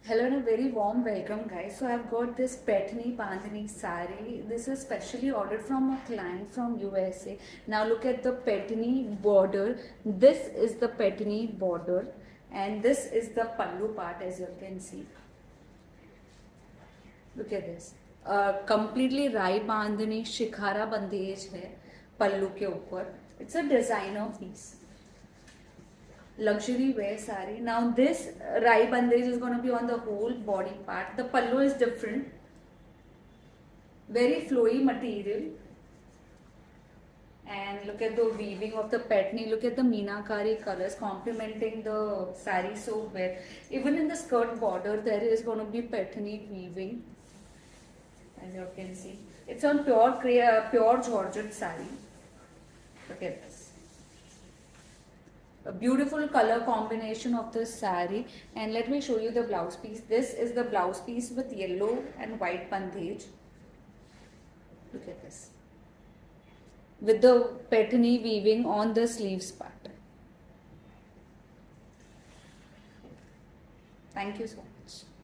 Hello and a very warm welcome, guys. So I've got this paithani bandhani saree. This is specially ordered from a client from USA. Now look at the paithani border. This is the paithani border, and this is the pallu part, as you can see. Look at this. Completely raai bandhani shikhara bandhej hai pallu ke upar. It's a designer piece. Luxury wear saree. Now this raai bandhej is going to be on the whole body part. The pallu is different. Very flowy material. And look at the weaving of the paithani. Look at the meenakari colors complementing the saree so well. Even in the skirt border, there is going to be paithani weaving, as you can see. It's on pure georgette saree. Look at this. A beautiful color combination of this saree. And let me show you the blouse piece. This is the blouse piece with yellow and white bandhej. Look at this, with the paithani weaving on the sleeves part. Thank you so much.